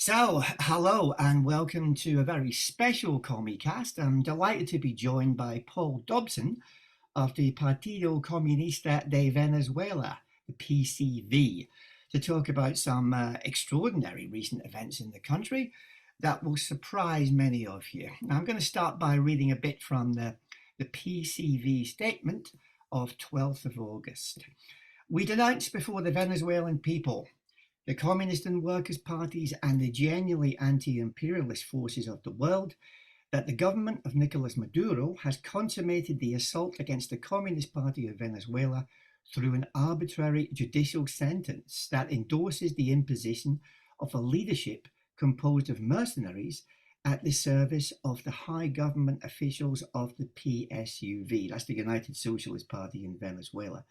Hello and welcome to a very special CommieCast. I'm delighted to be joined by Paul Dobson of the Partido Comunista de Venezuela, the PCV, to talk about some extraordinary recent events in the country that will surprise many of you. Now, I'm going to start by reading a bit from the PCV statement of 12th of August. We denounce before the Venezuelan people, the Communist and Workers' parties and the genuinely anti-imperialist forces of the world, that the government of Nicolas Maduro has consummated the assault against the Communist Party of Venezuela through an arbitrary judicial sentence that endorses the imposition of a leadership composed of mercenaries at the service of the high government officials of the PSUV, that's the United Socialist Party in Venezuela.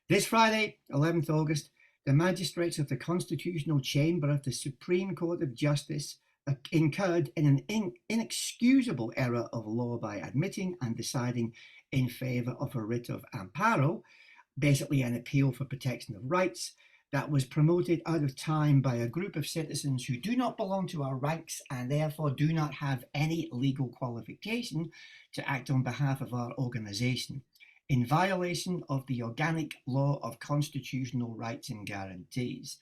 This Friday, 11th August, the magistrates of the Constitutional Chamber of the Supreme Court of Justice incurred in an inexcusable error of law by admitting and deciding in favor of a writ of amparo, basically an appeal for protection of rights, that was promoted out of time by a group of citizens who do not belong to our ranks and therefore do not have any legal qualification to act on behalf of our organization, in violation of the organic law of constitutional rights and guarantees.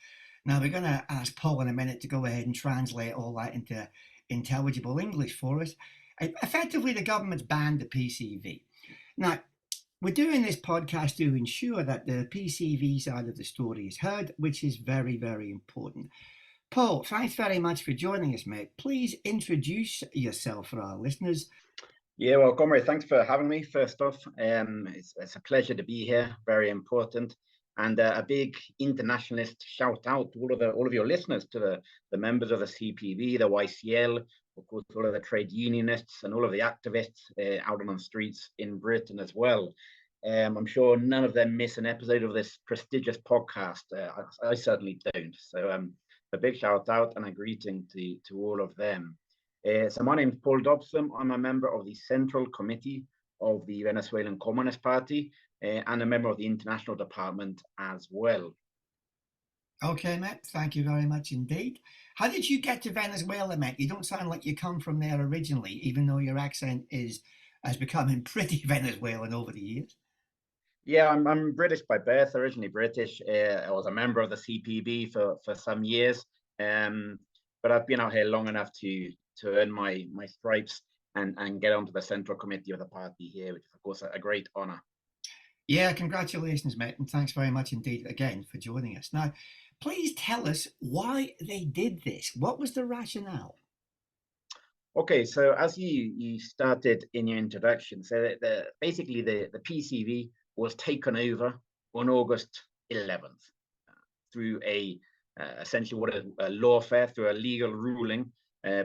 Now, we're going to ask Paul in a minute to go ahead and translate all that into intelligible English for us. Effectively, the government's banned the PCV. Now, we're doing this podcast to ensure that the PCV side of the story is heard, which is very, very important. Paul, thanks very much for joining us, mate. Please introduce yourself for our listeners. Yeah, well, Comrade, thanks for having me. First off, it's a pleasure to be here. Very important, and a big internationalist shout out to all of your listeners, to the members of the CPV, the YCL, of course, all of the trade unionists, and all of the activists out on the streets in Britain as well. I'm sure none of them miss an episode of this prestigious podcast. I certainly don't. So, a big shout out and a greeting to all of them. So my name is Paul Dobson. I'm a member of the Central Committee of the Venezuelan Communist Party and a member of the International Department as well. Okay, Matt, thank you very much indeed. How did you get to Venezuela, Matt? You don't sound like you come from there originally, even though your accent has become pretty Venezuelan over the years. Yeah, I'm British by birth, originally British. I was a member of the CPB for some years, but I've been out here long enough to earn my stripes and get onto the Central Committee of the party here, which is, of course, a great honor. Yeah, congratulations, mate, and thanks very much indeed again for joining us. Now, please tell us why they did this. What was the rationale? Okay, so as you started in your introduction, so basically the PCV was taken over on August 11th through essentially what is a lawfare, through a legal ruling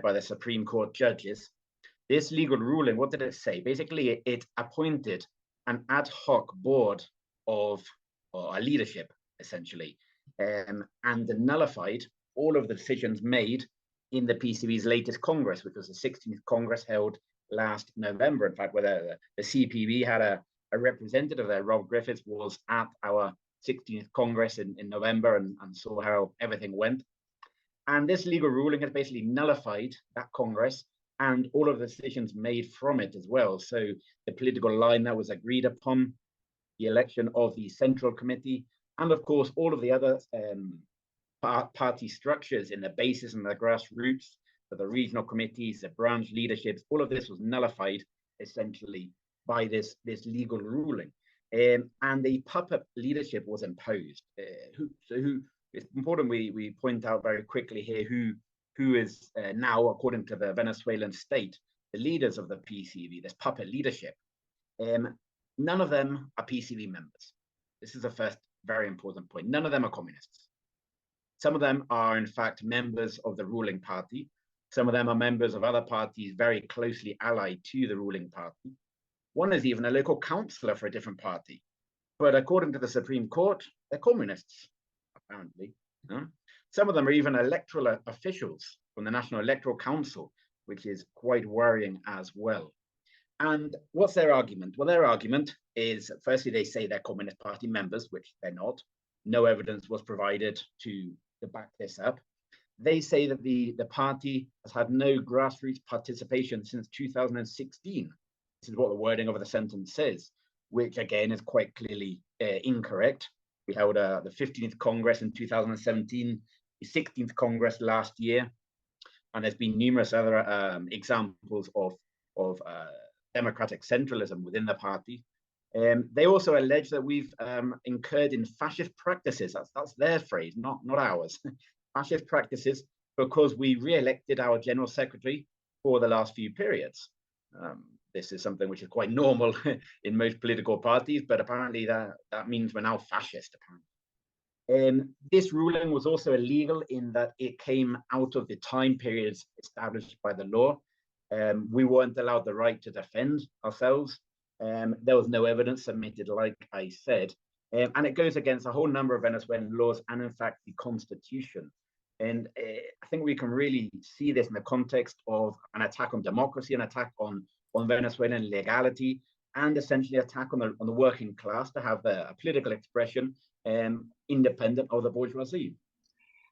by the Supreme Court judges. This legal ruling, what did it say? Basically, it appointed an ad hoc board of a leadership, essentially, and nullified all of the decisions made in the PCV's latest Congress, which was the 16th Congress held last November. In fact, where the CPV had a representative there, Rob Griffiths, was at our 16th Congress in November and saw how everything went. And this legal ruling has basically nullified that Congress and all of the decisions made from it as well. So the political line that was agreed upon, the election of the Central Committee, and of course, all of the other party structures in the basis and the grassroots, the regional committees, the branch leaderships, all of this was nullified essentially by this legal ruling. And the puppet leadership was imposed. It's important we point out very quickly here who is now, according to the Venezuelan state, the leaders of the PCV, this puppet leadership. None of them are PCV members. This is the first very important point. None of them are communists. Some of them are, in fact, members of the ruling party. Some of them are members of other parties very closely allied to the ruling party. One is even a local councillor for a different party. But according to the Supreme Court, they're communists, apparently. Some of them are even electoral officials from the National Electoral Council, which is quite worrying as well. And what's their argument? Well, their argument is, firstly, they say they're Communist Party members, which they're not. No evidence was provided to back this up. They say that the party has had no grassroots participation since 2016. This is what the wording of the sentence says, which again is quite clearly incorrect. We held the 15th Congress in 2017, the 16th Congress last year, and there's been numerous other examples of democratic centralism within the party. They also allege that we've incurred in fascist practices. That's their phrase, not ours. Fascist practices, because we re-elected our general secretary for the last few periods. This is something which is quite normal in most political parties, but apparently that means we're now fascist, apparently. This ruling was also illegal in that it came out of the time periods established by the law. We weren't allowed the right to defend ourselves. There was no evidence submitted, like I said, and it goes against a whole number of Venezuelan laws and, in fact, the constitution. And I think we can really see this in the context of an attack on democracy, an attack on Venezuelan legality, and essentially attack on the working class to have a political expression independent of the bourgeoisie.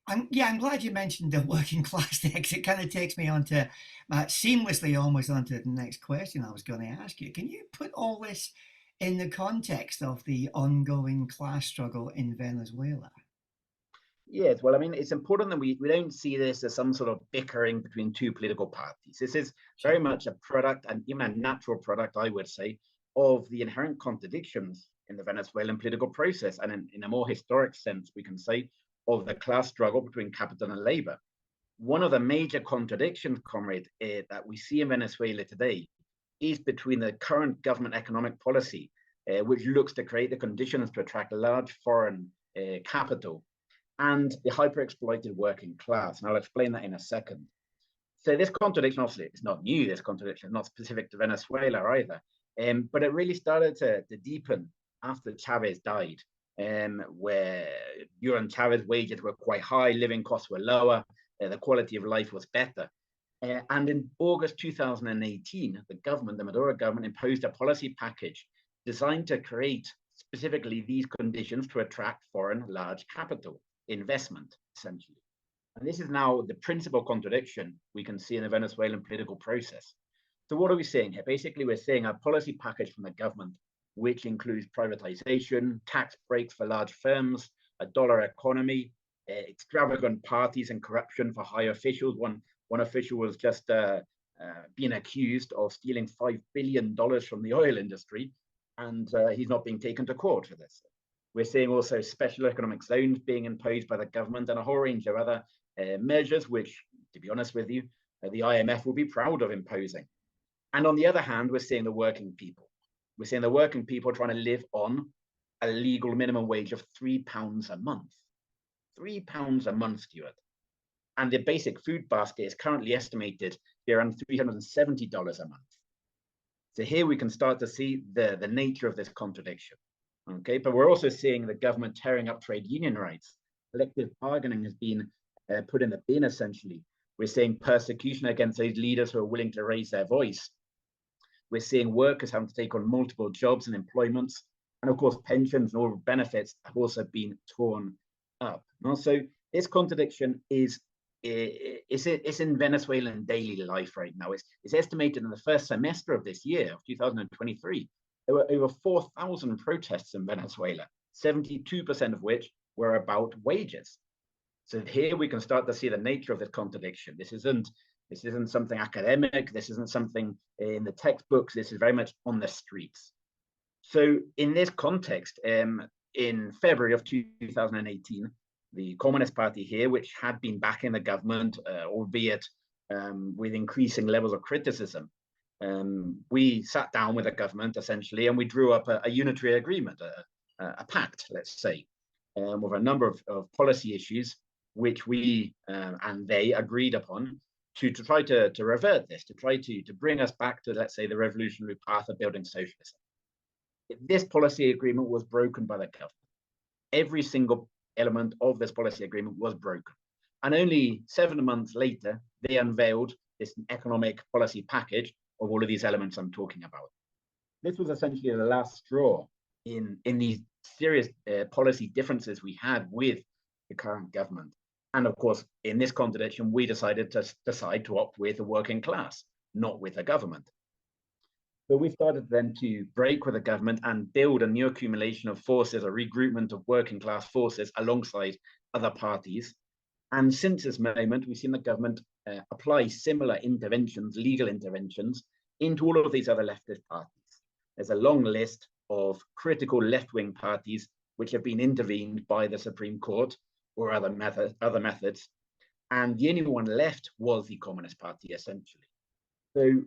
I'm glad you mentioned the working class next. It kind of takes me on to seamlessly almost onto the next question I was going to ask you. Can you put all this in the context of the ongoing class struggle in Venezuela? Yes, well, I mean, it's important that we don't see this as some sort of bickering between two political parties. This is very much a product, and even a natural product, I would say, of the inherent contradictions in the Venezuelan political process, and in a more historic sense, we can say, of the class struggle between capital and labor. One of the major contradictions, Comrade, that we see in Venezuela today is between the current government economic policy, which looks to create the conditions to attract large foreign capital, and the hyper-exploited working class. And I'll explain that in a second. So this contradiction, obviously, it's not new. This contradiction is not specific to Venezuela either. But it really started to deepen after Chavez died, where during Chavez, wages were quite high, living costs were lower, the quality of life was better. And in August 2018, the Maduro government imposed a policy package designed to create specifically these conditions to attract foreign large capital investment, essentially. And this is now the principal contradiction we can see in the Venezuelan political process. So what are we seeing here? Basically, we're seeing a policy package from the government, which includes privatization, tax breaks for large firms, a dollar economy, extravagant parties, and corruption for high officials. One official was just being accused of stealing $5 billion from the oil industry, and he's not being taken to court for this. We're seeing also special economic zones being imposed by the government, and a whole range of other measures, which, to be honest with you, the IMF will be proud of imposing. And on the other hand, we're seeing the working people. We're seeing the working people trying to live on a legal minimum wage of £3 a month. £3 a month, Stuart. And the basic food basket is currently estimated to be around $370 a month. So here we can start to see the nature of this contradiction. Okay, but we're also seeing the government tearing up trade union rights. Collective bargaining has been put in the bin, essentially. We're seeing persecution against those leaders who are willing to raise their voice. We're seeing workers having to take on multiple jobs and employments. And of course, pensions and all benefits have also been torn up. And also, this contradiction is in Venezuelan daily life right now. It's estimated in the first semester of this year, of 2023, there were over 4,000 protests in Venezuela, 72% of which were about wages. So here we can start to see the nature of this contradiction. This isn't something academic. This isn't something in the textbooks. This is very much on the streets. So in this context, in February of 2018, the Communist Party here, which had been backing the government, albeit with increasing levels of criticism, we sat down with the government essentially, and we drew up a unitary agreement, a pact, let's say, with a number of policy issues which we and they agreed upon to try to revert this, to try to bring us back to, let's say, the revolutionary path of building socialism. This policy agreement was broken by the government. Every single element of this policy agreement was broken. And only 7 months later, they unveiled this economic policy package of all of these elements I'm talking about. This was essentially the last straw in these serious policy differences we had with the current government. And of course, in this contradiction, we decided to opt with the working class, not with the government. So we started then to break with the government and build a new accumulation of forces, a regroupment of working class forces alongside other parties. And since this moment, we've seen the government apply similar interventions, legal interventions, into all of these other leftist parties. There's a long list of critical left-wing parties which have been intervened by the Supreme Court or other methods. And the only one left was the Communist Party, essentially. So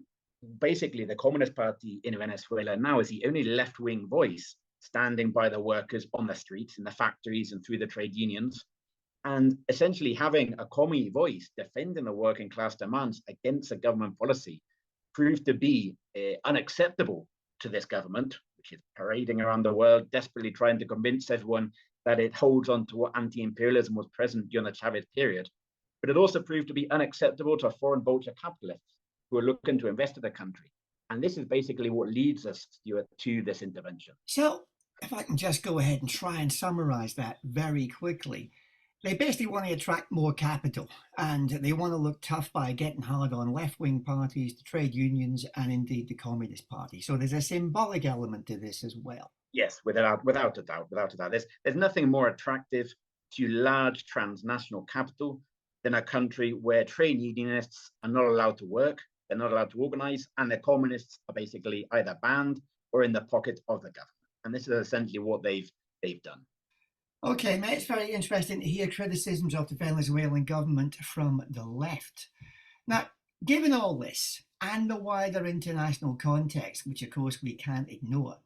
basically, the Communist Party in Venezuela now is the only left-wing voice standing by the workers on the streets, in the factories and through the trade unions. And essentially having a commie voice defending the working class demands against a government policy proved to be unacceptable to this government, which is parading around the world, desperately trying to convince everyone that it holds on to what anti-imperialism was present during the Chavez period. But it also proved to be unacceptable to foreign vulture capitalists who are looking to invest in the country. And this is basically what leads us, Stuart, to this intervention. So, if I can just go ahead and try and summarize that very quickly. They basically want to attract more capital, and they want to look tough by getting hard on left-wing parties, the trade unions, and indeed the Communist Party. So there's a symbolic element to this as well. Yes, without a doubt. There's nothing more attractive to large transnational capital than a country where trade unionists are not allowed to work, they're not allowed to organize, and the communists are basically either banned or in the pocket of the government. And this is essentially what they've done. Okay, mate, it's very interesting to hear criticisms of the Venezuelan government from the left. Now, given all this and the wider international context, which of course we can't ignore,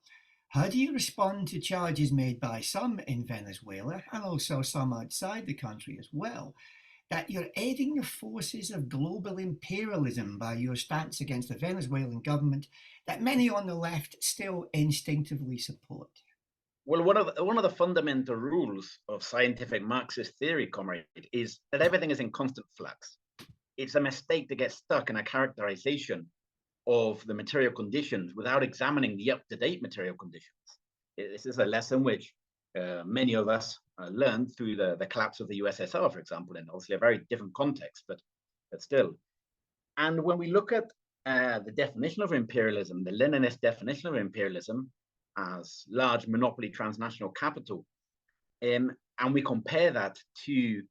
how do you respond to charges made by some in Venezuela and also some outside the country as well, that you're aiding the forces of global imperialism by your stance against the Venezuelan government that many on the left still instinctively support? Well, one of the fundamental rules of scientific Marxist theory, Comrade, is that everything is in constant flux. It's a mistake to get stuck in a characterization of the material conditions without examining the up-to-date material conditions. This is a lesson which many of us learned through the collapse of the USSR, for example, in obviously a very different context, but still. And when we look at the definition of imperialism, the Leninist definition of imperialism, as large monopoly transnational capital, and we compare that to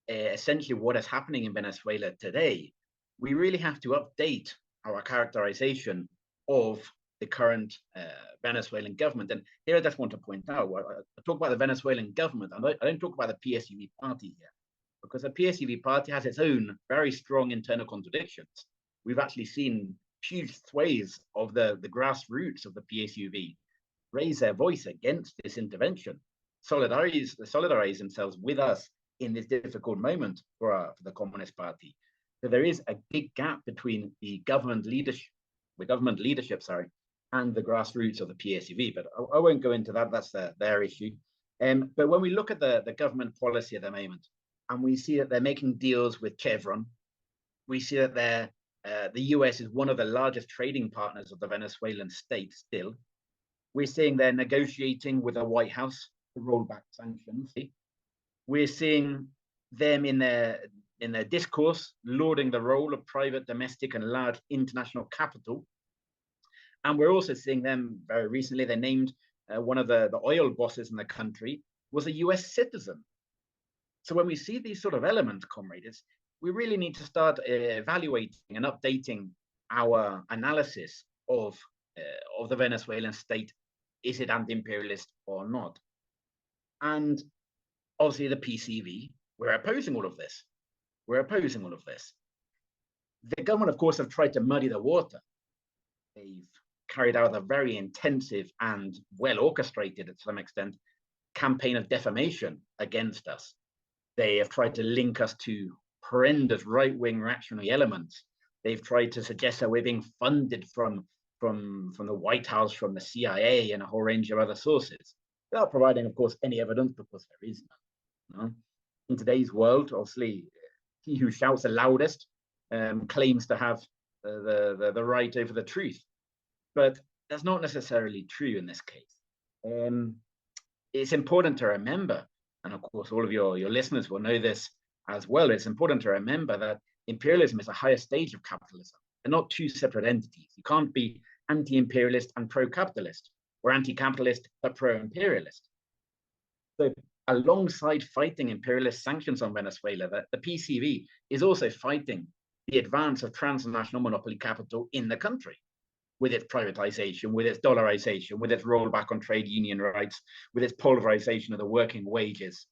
essentially what is happening in Venezuela today, we really have to update our characterization of the current Venezuelan government. And here I just want to point out, I talk about the Venezuelan government, I don't talk about the PSUV party here, because the PSUV party has its own very strong internal contradictions. We've actually seen huge swathes of the grassroots of the PSUV raise their voice against this intervention, solidarize themselves with us in this difficult moment for the Communist Party. So there is a big gap between the government leadership, and the grassroots of the PSUV. But I won't go into that. That's their issue. But when we look at the government policy at the moment, and we see that they're making deals with Chevron, we see that the US is one of the largest trading partners of the Venezuelan state still. We're seeing they're negotiating with the White House to roll back sanctions. We're seeing them in their discourse lauding the role of private, domestic, and large international capital. And we're also seeing them very recently, they named one of the oil bosses in the country was a US citizen. So when we see these sort of elements, comrades, we really need to start evaluating and updating our analysis of the Venezuelan state. Is it anti-imperialist or not? And obviously the PCV, we're opposing all of this. The government, of course, have tried to muddy the water. They've carried out a very intensive and well orchestrated, to some extent, campaign of defamation against us. They have tried to link us to horrendous right-wing reactionary elements. They've tried to suggest that we're being funded from the White House, from the CIA, and a whole range of other sources, without providing, of course, any evidence, because there is none. No? In today's world, obviously, he who shouts the loudest claims to have the right over the truth. But that's not necessarily true in this case. It's important to remember, and of course, all of your listeners will know this as well. It's important to remember that imperialism is a higher stage of capitalism. They're not two separate entities. You can't be anti-imperialist and pro-capitalist, or anti-capitalist but pro-imperialist. So alongside fighting imperialist sanctions on Venezuela, the PCV is also fighting the advance of transnational monopoly capital in the country, with its privatization, with its dollarization, with its rollback on trade union rights, with its pulverization of the working wages.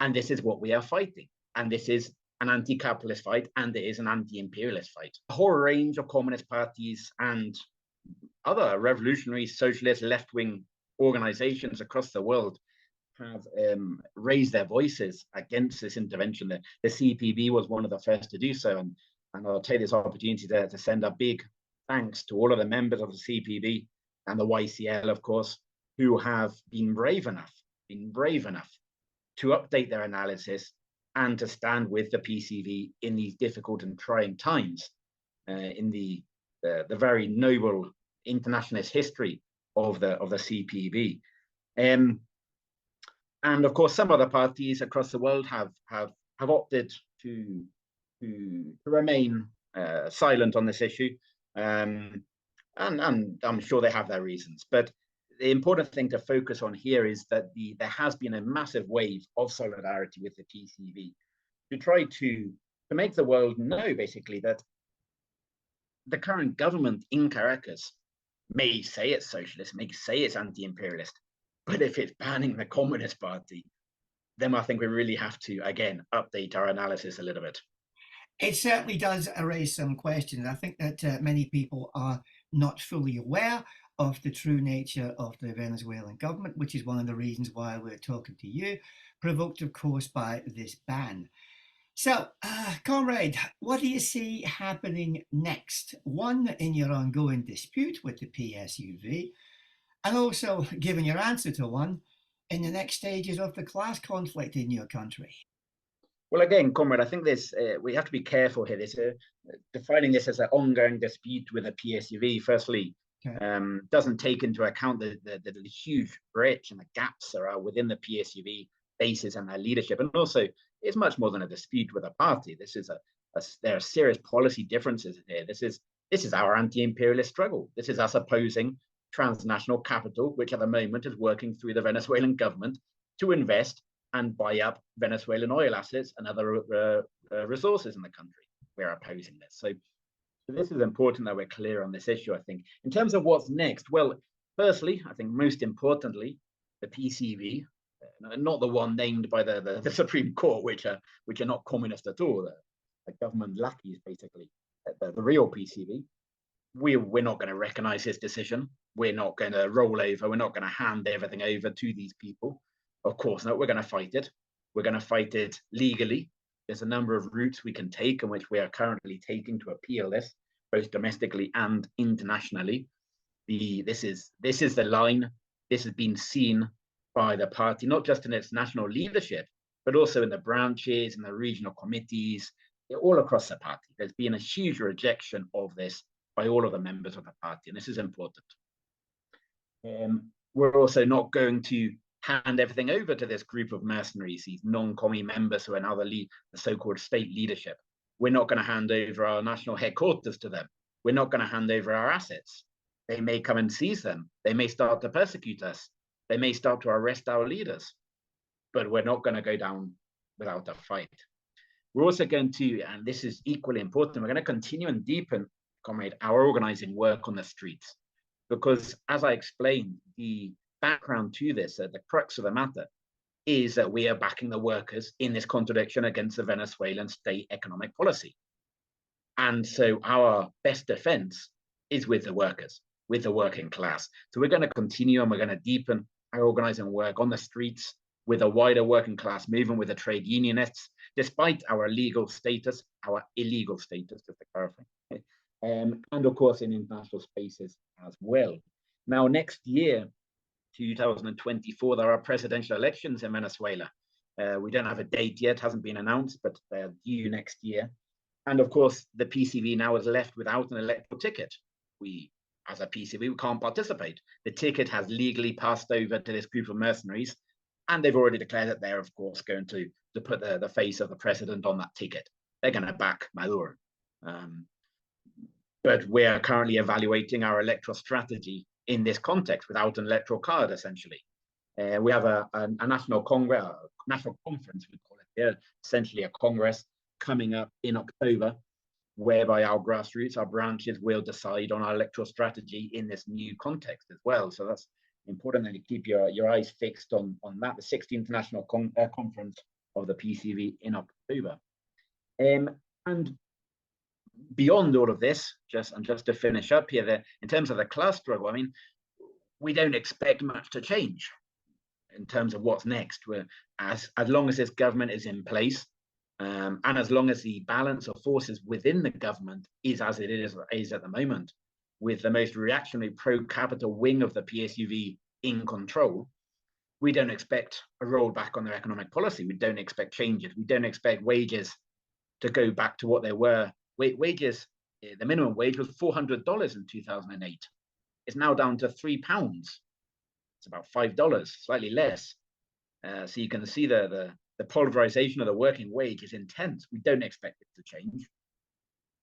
And this is what we are fighting. And this is an anti-capitalist fight, and it is an anti-imperialist fight. A whole range of communist parties and other revolutionary, socialist, left-wing organizations across the world have raised their voices against this intervention. The CPB was one of the first to do so, and I'll take this opportunity to send a big thanks to all of the members of the CPB and the YCL, of course, who have been brave enough to update their analysis and to stand with the PCV in these difficult and trying times in the very noble internationalist history of the CPB. And of course, some other parties across the world have opted to remain silent on this issue, and I'm sure they have their reasons. But the important thing to focus on here is that there has been a massive wave of solidarity with the PCV to try to make the world know, basically, that the current government in Caracas may say it's socialist, may say it's anti-imperialist, but if it's banning the Communist Party, then I think we really have to, again, update our analysis a little bit. It certainly does raise some questions. I think that many people are not fully aware of the true nature of the Venezuelan government, which is one of the reasons why we're talking to you, provoked, of course, by this ban. So, Comrade, what do you see happening next? One, in your ongoing dispute with the PSUV, and also, given your answer to one, in the next stages of the class conflict in your country. Well, again, Comrade, I think this we have to be careful here. This defining this as an ongoing dispute with the PSUV, firstly, doesn't take into account the huge breach and the gaps there are within the PSUV bases and their leadership, and also it's much more than a dispute with a party. This is there are serious policy differences here. This is our anti-imperialist struggle. This is us opposing transnational capital, which at the moment is working through the Venezuelan government to invest and buy up Venezuelan oil assets and other resources in the country. We're opposing this. So this is important that we're clear on this issue, I think. In terms of what's next, well, firstly, I think most importantly, the PCV, not the one named by the Supreme Court, which are not communist at all, the government lackeys, basically, the real PCV. We're not going to recognize his decision. We're not going to roll over. We're not going to hand everything over to these people. Of course not. We're going to fight it. We're going to fight it legally. There's a number of routes we can take, and which we are currently taking to appeal this, both domestically and internationally. This is the line. This has been seen by the party, not just in its national leadership, but also in the branches, in the regional committees, all across the party. There's been a huge rejection of this by all of the members of the party, and this is important. We're also not going to hand everything over to this group of mercenaries, these non-commie members who are now the so-called state leadership. We're not going to hand over our national headquarters to them. We're not going to hand over our assets. They may come and seize them. They may start to persecute us. They may start to arrest our leaders. But we're not going to go down without a fight. We're also going to, and this is equally important, we're going to continue and deepen, Comrade, our organizing work on the streets. Because as I explained, the background to this, the crux of the matter, is that we are backing the workers in this contradiction against the Venezuelan state economic policy. And so our best defense is with the workers, with the working class. So we're going to continue and we're going to deepen our organizing work on the streets with a wider working class movement, with the trade unionists, despite our illegal status, just to clarify, and of course in international spaces as well. Now, next year, 2024, there are presidential elections in Venezuela. We don't have a date yet, hasn't been announced, but they're due next year. And of course, the PCV now is left without an electoral ticket. We, as a PCV, we can't participate. The ticket has legally passed over to this group of mercenaries, and they've already declared that they're, of course, going to to put the face of the president on that ticket. They're going to back Maduro. But we are currently evaluating our electoral strategy in this context without an electoral card, essentially. We have a national congress, national conference, we call it here, essentially a congress coming up in October, whereby our grassroots, our branches will decide on our electoral strategy in this new context as well. So that's important that you keep your eyes fixed on that, the 16th National Conference of the PCV in October. And beyond all of this, just to finish up here, in terms of the class struggle, I mean, we don't expect much to change in terms of what's next. As long as this government is in place, and as long as the balance of forces within the government is as it is at the moment, with the most reactionary pro-capital wing of the PSUV in control, we don't expect a rollback on their economic policy. We don't expect changes. We don't expect wages to go back to what they were. Wages, the minimum wage was $400 in 2008. It's now down to £3. It's about $5, slightly less. So you can see the polarization of the working wage is intense. We don't expect it to change.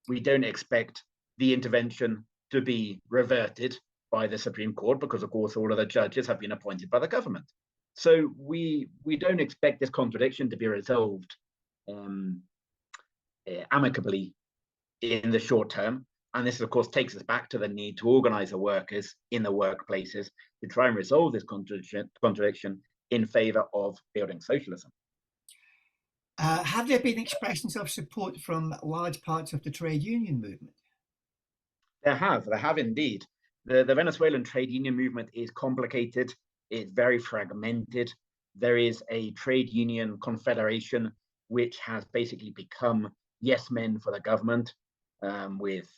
We don't expect the intervention to be reverted by the Supreme Court, because of course all of the judges have been appointed by the government. So we don't expect this contradiction to be resolved amicably in the short term. And this, of course, takes us back to the need to organize the workers in the workplaces to try and resolve this contradiction in favor of building socialism. Have there been expressions of support from large parts of the trade union movement? There have indeed. The Venezuelan trade union movement is complicated. It's very fragmented. There is a trade union confederation which has basically become yes men for the government, with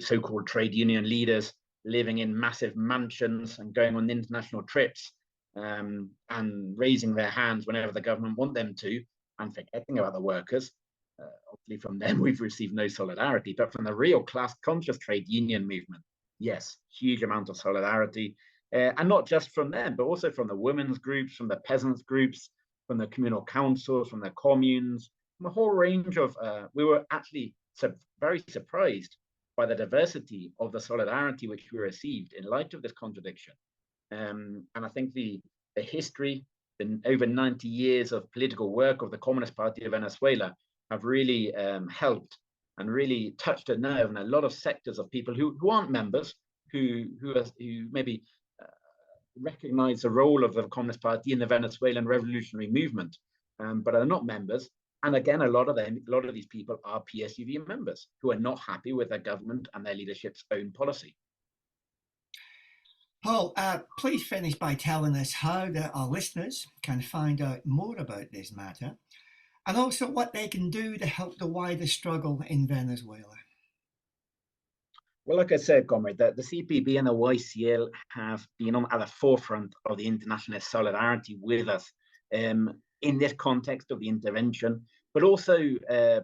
so-called trade union leaders living in massive mansions and going on international trips, and raising their hands whenever the government want them to, and forgetting about the workers. Obviously from them we've received no solidarity, but from the real class-conscious trade union movement, yes, huge amount of solidarity. And not just from them, but also from the women's groups, from the peasants groups, from the communal councils, from the communes, from a whole range of, we were actually very surprised by the diversity of the solidarity which we received in light of this contradiction. And I think the history, the over 90 years of political work of the Communist Party of Venezuela have really helped and really touched a nerve in a lot of sectors of people who aren't members, who maybe recognize the role of the Communist Party in the Venezuelan revolutionary movement, but are not members. And again, a lot of these people are PSUV members who are not happy with their government and their leadership's own policy. Paul, please finish by telling us how our listeners can find out more about this matter, and also what they can do to help the wider struggle in Venezuela. Well, like I said, Comrade, the CPB and the YCL have been at the forefront of the international solidarity with us in this context of the intervention, but also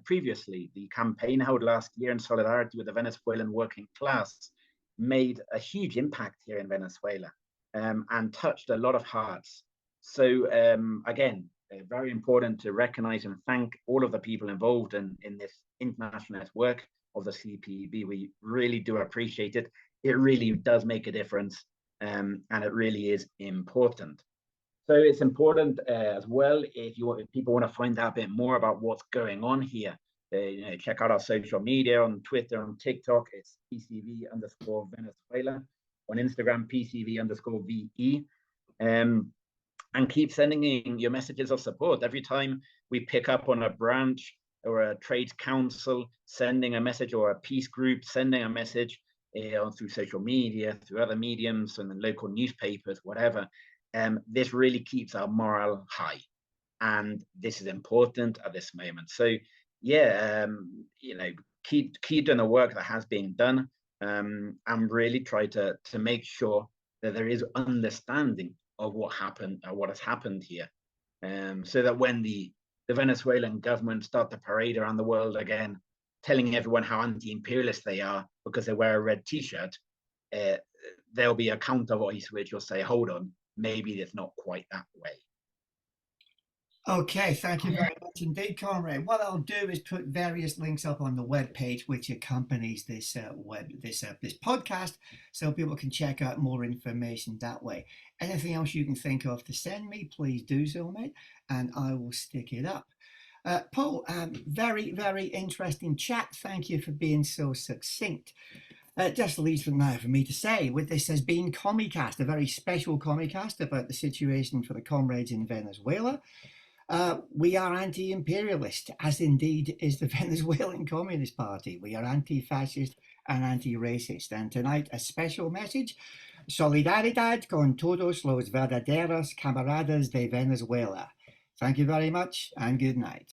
previously. The campaign held last year in solidarity with the Venezuelan working class made a huge impact here in Venezuela, and touched a lot of hearts. So again, very important to recognize and thank all of the people involved in this internationalist work of the CPB. We really do appreciate it. It really does make a difference, and it really is important. So it's important as well, if people want to find out a bit more about what's going on here, check out our social media on Twitter and TikTok. It's PCV_Venezuela. On Instagram, PCV_VE. And keep sending in your messages of support. Every time we pick up on a branch or a trades council sending a message, or a peace group sending a message through social media, through other mediums and the local newspapers, whatever, this really keeps our morale high. And this is important at this moment. So yeah, keep doing the work that has been done, and really try to make sure that there is understanding of what has happened here, so that when the Venezuelan government start to parade around the world again, telling everyone how anti-imperialist they are because they wear a red t-shirt, there'll be a counter voice which will say, hold on, maybe it's not quite that way. Okay, thank you very much indeed, Comrade. What I'll do is put various links up on the web page which accompanies this podcast, so people can check out more information that way. Anything else you can think of to send me, please do so, mate, and I will stick it up. Paul, very, very interesting chat. Thank you for being so succinct. Just leaves for now for me to say, with this has been CommieCast, a very special CommieCast about the situation for the comrades in Venezuela. We are anti-imperialist, as indeed is the Venezuelan Communist Party. We are anti-fascist and anti-racist. And tonight, a special message: Solidaridad con todos los verdaderos camaradas de Venezuela. Thank you very much and good night.